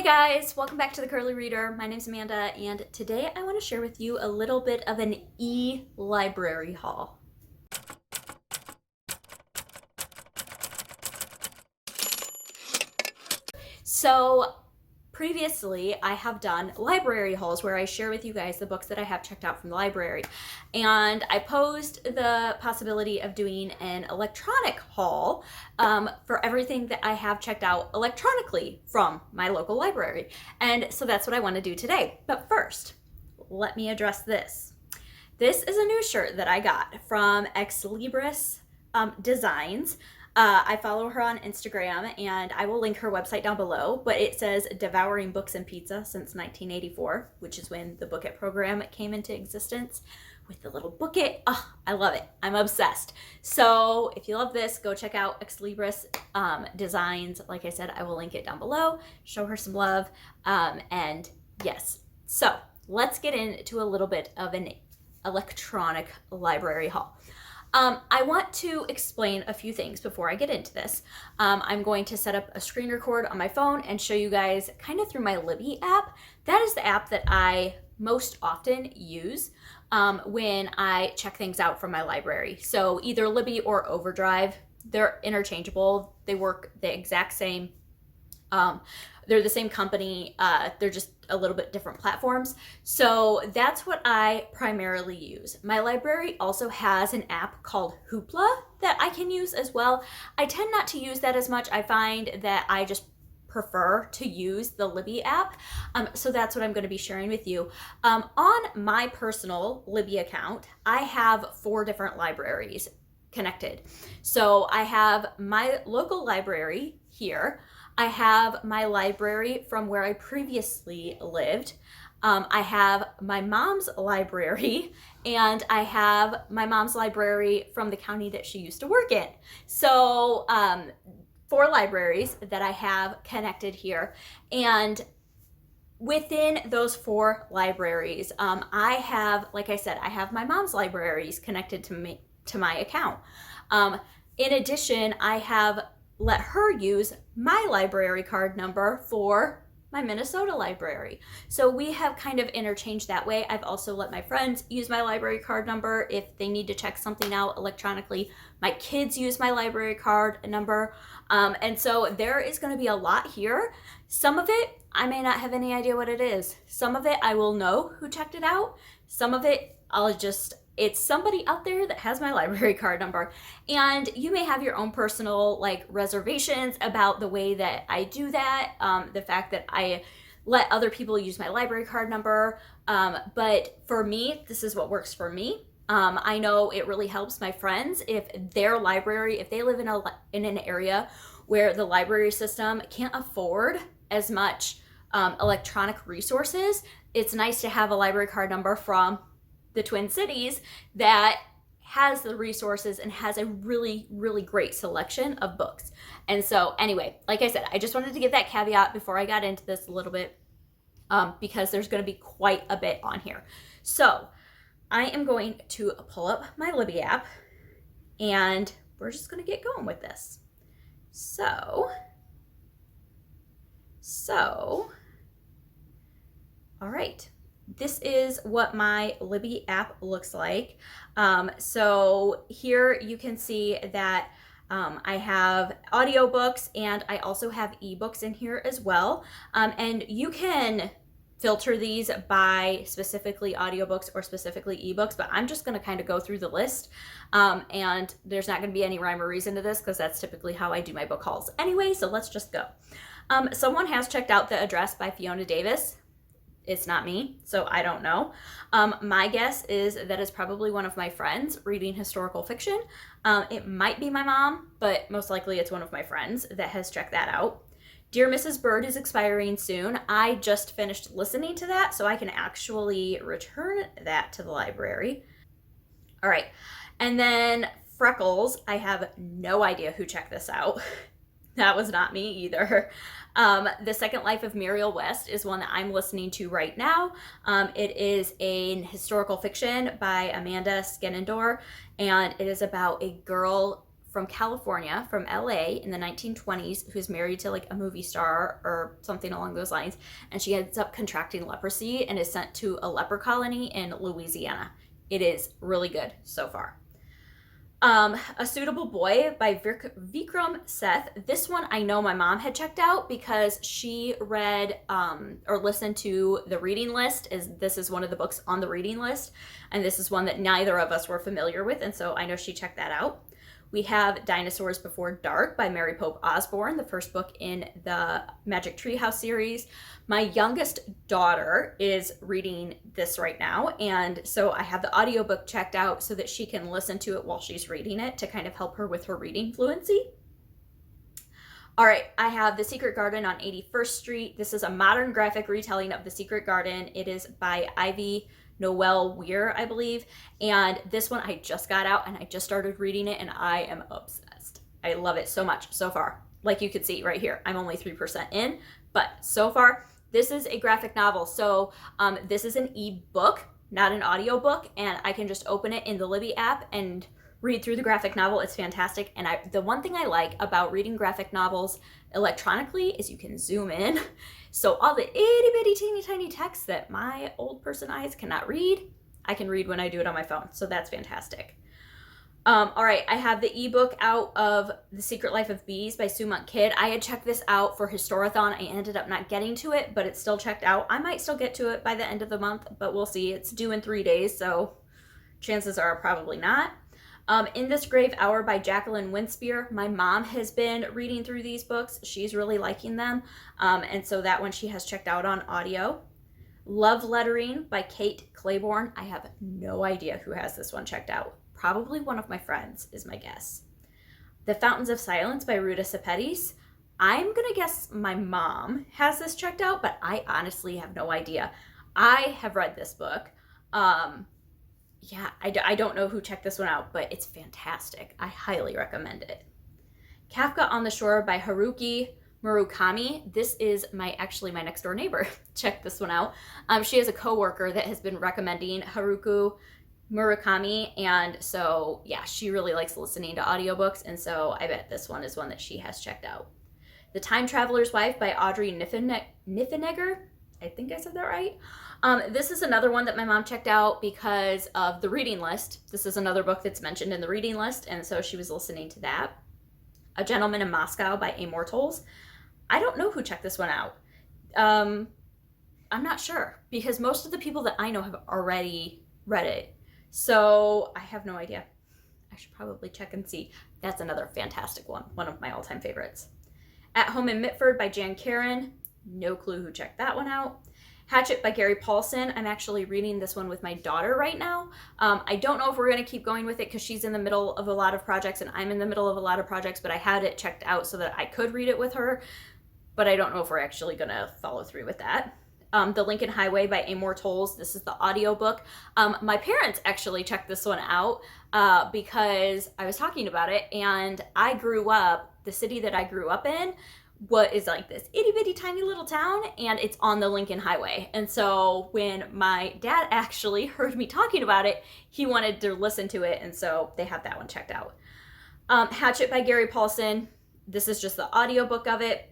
guys, welcome back to the Curly Reader. My name's Amanda, and today I want to share with you a little bit of an e-library haul. So previously, I have done library hauls where I share with you guys the books that I have checked out from the library. And I posed the possibility of doing an electronic haul for everything that I have checked out electronically from my local library. And so that's what I want to do today. But first, let me address this. This is a new shirt that I got from Scribd Designs. I follow her on Instagram, and I will link her website down below, but it says Devouring Books and Pizza since 1984, which is when the Book It program came into existence with the little Book It. Oh, I love it. I'm obsessed. So if you love this, go check out Scribd Designs. Like I said, I will link it down below. Show her some love. And yes, so let's get into a little bit of an electronic library haul. I want to explain a few things before I get into this. I'm going to set up a screen record on my phone and show you guys kind of through my Libby app. That is the app that I most often use when I check things out from my library. So either Libby or Overdrive, they're interchangeable. They work the exact same. They're the same company. They're just a little bit different platforms. So that's what I primarily use. My library also has an app called Hoopla that I can use as well. I tend not to use that as much. I find that I just prefer to use the Libby app. So that's what I'm going to be sharing with you. On my personal Libby account, I have 4 different libraries connected. So I have my local library here. I have my library from where I previously lived. I have my mom's library, and I have my mom's library from the county that she used to work in. So 4 libraries that I have connected here. And within those 4 libraries, I have, like I said, I have my mom's libraries connected to my account. In addition, I have let her use my library card number for my Minnesota library. So we have kind of interchanged that way. I've also let my friends use my library card number if they need to check something out electronically. My kids use my library card number. And so there is going to be a lot here. Some of it, I may not have any idea what it is. Some of it, I will know who checked it out. Some of it, it's somebody out there that has my library card number. And you may have your own personal reservations about the way that I do that, the fact that I let other people use my library card number. But for me, this is what works for me. I know it really helps my friends if their library, if they live in an area where the library system can't afford as much electronic resources. It's nice to have a library card number from the Twin Cities that has the resources and has a really, really great selection of books. And so anyway, like I said, I just wanted to give that caveat before I got into this a little bit because there's going to be quite a bit on here. So I am going to pull up my Libby app and we're just going to get going with this. So, all right. This is what my Libby app looks like. So here you can see that I have audiobooks and I also have ebooks in here as well. And you can filter these by specifically audiobooks or specifically ebooks, but I'm just going to kind of go through the list. And there's not going to be any rhyme or reason to this because that's typically how I do my book hauls anyway. So let's just go. Someone has checked out The Address by Fiona Davis. It's not me, so I don't know. My guess is that it's probably one of my friends reading historical fiction. It might be my mom, but most likely it's one of my friends that has checked that out. Dear Mrs. Bird is expiring soon. I just finished listening to that, so I can actually return that to the library. All right, and then Freckles, I have no idea who checked this out. That was not me either. The Second Life of Muriel West is one that I'm listening to right now. It is a historical fiction by Amanda Skenendor, and it is about a girl from California, from LA in the 1920s, who's married to like a movie star or something along those lines. And she ends up contracting leprosy and is sent to a leper colony in Louisiana. It is really good so far. A Suitable Boy by Vikram Seth. This one I know my mom had checked out because she read or listened to the reading list. This is one of the books on the reading list, and this is one that neither of us were familiar with, and so I know she checked that out. We have Dinosaurs Before Dark by Mary Pope Osborne, the first book in the Magic Treehouse series. My youngest daughter is reading this right now, and so I have the audiobook checked out so that she can listen to it while she's reading it to kind of help her with her reading fluency. All right, I have The Secret Garden on 81st Street. This is a modern graphic retelling of The Secret Garden. It is by Ivy Noel Weir, I believe. And this one I just got out and I just started reading it and I am obsessed. I love it so much so far. Like you could see right here, I'm only 3% in, but so far, this is a graphic novel. So this is an ebook, not an audiobook, and I can just open it in the Libby app and read through the graphic novel. It's fantastic. And the one thing I like about reading graphic novels electronically is you can zoom in. So all the itty bitty teeny tiny text that my old person eyes cannot read, I can read when I do it on my phone. So that's fantastic. All right, I have the ebook out of The Secret Life of Bees by Sue Monk Kidd. I had checked this out for Historathon. I ended up not getting to it, but it's still checked out. I might still get to it by the end of the month, but we'll see. It's due in 3 days, so chances are probably not. In This Grave Hour by Jacqueline Winspear. My mom has been reading through these books. She's really liking them. And so that one she has checked out on audio. Love Lettering by Kate Claiborne. I have no idea who has this one checked out. Probably one of my friends is my guess. The Fountains of Silence by Ruta Sepetys. I'm going to guess my mom has this checked out, but I honestly have no idea. I have read this book. Yeah, I don't know who checked this one out, but it's fantastic. I highly recommend it. Kafka on the Shore by Haruki Murakami. This is my next door neighbor. Check this one out. She has a coworker that has been recommending Haruki Murakami, and so yeah, she really likes listening to audiobooks, and so I bet this one is one that she has checked out. The Time Traveler's Wife by Audrey Niffenegger. I think I said that right. This is another one that my mom checked out because of the reading list. This is another book that's mentioned in the reading list, and so she was listening to that. A Gentleman in Moscow by Immortals. I don't know who checked this one out. I'm not sure because most of the people that I know have already read it. So I have no idea. I should probably check and see. That's another fantastic one of my all-time favorites. At Home in Mitford by Jan Karen. No clue who checked that one out. Hatchet by Gary Paulson. I'm actually reading this one with my daughter right now. I don't know if we're going to keep going with it because she's in the middle of a lot of projects and I'm in the middle of a lot of projects, but I had it checked out so that I could read it with her, but I don't know if we're actually going to follow through with that. The Lincoln Highway by Immortals. This is the audiobook. My parents actually checked this one out because I was talking about it, and the city that I grew up in is like this itty bitty tiny little town, and it's on the Lincoln Highway. And so when my dad actually heard me talking about it, he wanted to listen to it, and so they have that one checked out. Hatchet by Gary Paulson. This is just the audiobook of it.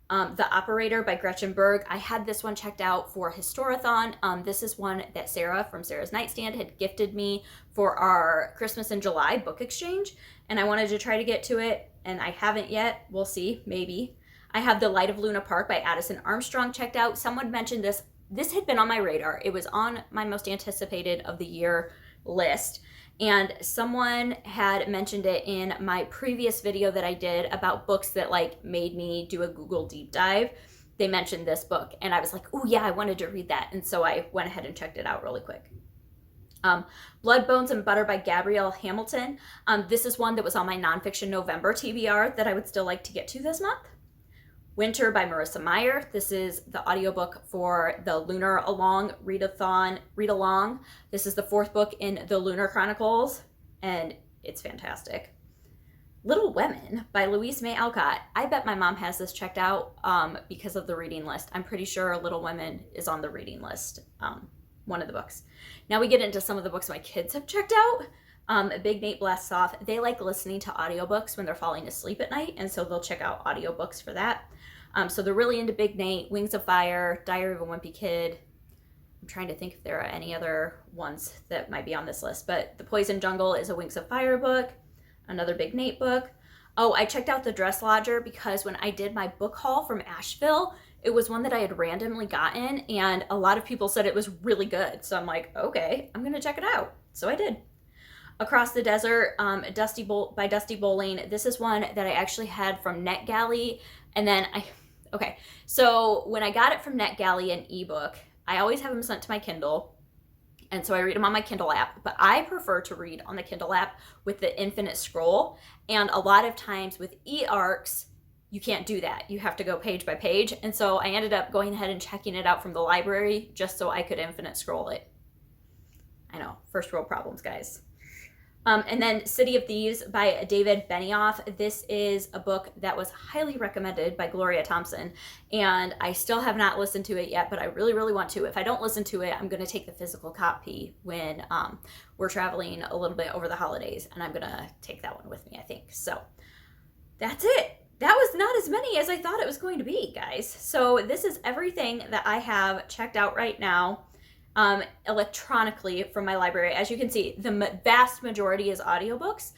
The Operator by Gretchen Berg. I had this one checked out for Historathon. This is one that Sarah from Sarah's Nightstand had gifted me for our Christmas in July book exchange, and I wanted to try to get to it, and I haven't yet. We'll see, maybe. I have The Light of Luna Park by Addison Armstrong checked out. Someone mentioned this. This had been on my radar. It was on my most anticipated of the year list. And someone had mentioned it in my previous video that I did about books that like made me do a Google deep dive. They mentioned this book and I was like, oh yeah, I wanted to read that. And so I went ahead and checked it out really quick. Blood, Bones, and Butter by Gabrielle Hamilton. This is one that was on my nonfiction November TBR that I would still like to get to this month. Winter by Marissa Meyer. This is the audiobook for the Lunar read-along. This is the fourth book in the Lunar Chronicles, and it's fantastic. Little Women by Louise May Alcott. I bet my mom has this checked out because of the reading list. I'm pretty sure Little Women is on the reading list, one of the books. Now we get into some of the books my kids have checked out. Big Nate Blasts Off, they like listening to audiobooks when they're falling asleep at night, and so they'll check out audiobooks for that. So they're really into Big Nate, Wings of Fire, Diary of a Wimpy Kid. I'm trying to think if there are any other ones that might be on this list, but The Poison Jungle is a Wings of Fire book, another Big Nate book. Oh, I checked out The Dress Lodger because when I did my book haul from Asheville, it was one that I had randomly gotten, and a lot of people said it was really good. So I'm like, okay, I'm going to check it out. So I did. Across the Desert by Dusty Bowling. This is one that I actually had from NetGalley. And then so when I got it from NetGalley in ebook, I always have them sent to my Kindle. And so I read them on my Kindle app, but I prefer to read on the Kindle app with the infinite scroll. And a lot of times with e-arcs, you can't do that. You have to go page by page. And so I ended up going ahead and checking it out from the library just so I could infinite scroll it. I know, first world problems, guys. And then City of Thieves by David Benioff. This is a book that was highly recommended by Gloria Thompson, and I still have not listened to it yet, but I really, really want to. If I don't listen to it, I'm going to take the physical copy when we're traveling a little bit over the holidays, and I'm going to take that one with me, I think. So that's it. That was not as many as I thought it was going to be, guys. So this is everything that I have checked out right now. Electronically from my library. As you can see, the vast majority is audiobooks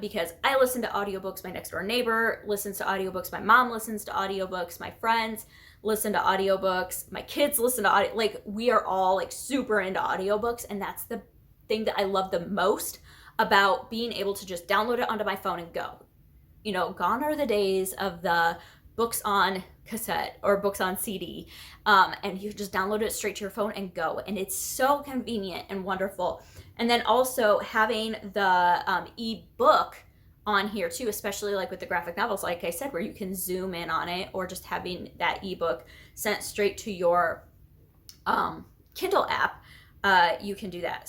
because I listen to audiobooks. My next door neighbor listens to audiobooks. My mom listens to audiobooks. My friends listen to audiobooks. My kids listen to audio. Like, we are all like super into audiobooks, and that's the thing that I love the most about being able to just download it onto my phone and go. You know, gone are the days of the books on cassette or books on CD, and you just download it straight to your phone and go, and it's so convenient and wonderful. And then also having the ebook on here too, especially like with the graphic novels, like I said, where you can zoom in on it, or just having that ebook sent straight to your Kindle app, you can do that.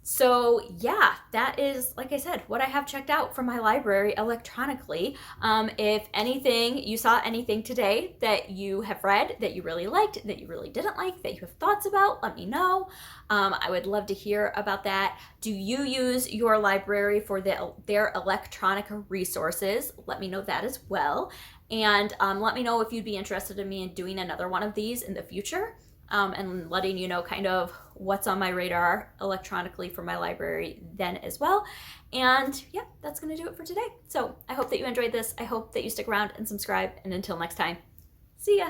So yeah, that is, like I said, what I have checked out from my library electronically. If anything, you saw anything today that you have read, that you really liked, that you really didn't like, that you have thoughts about, let me know. I would love to hear about that. Do you use your library for their electronic resources? Let me know that as well. And let me know if you'd be interested in me in doing another one of these in the future. And letting you know kind of what's on my radar electronically for my library then as well. And yeah, that's going to do it for today. So I hope that you enjoyed this. I hope that you stick around and subscribe. And until next time, see ya.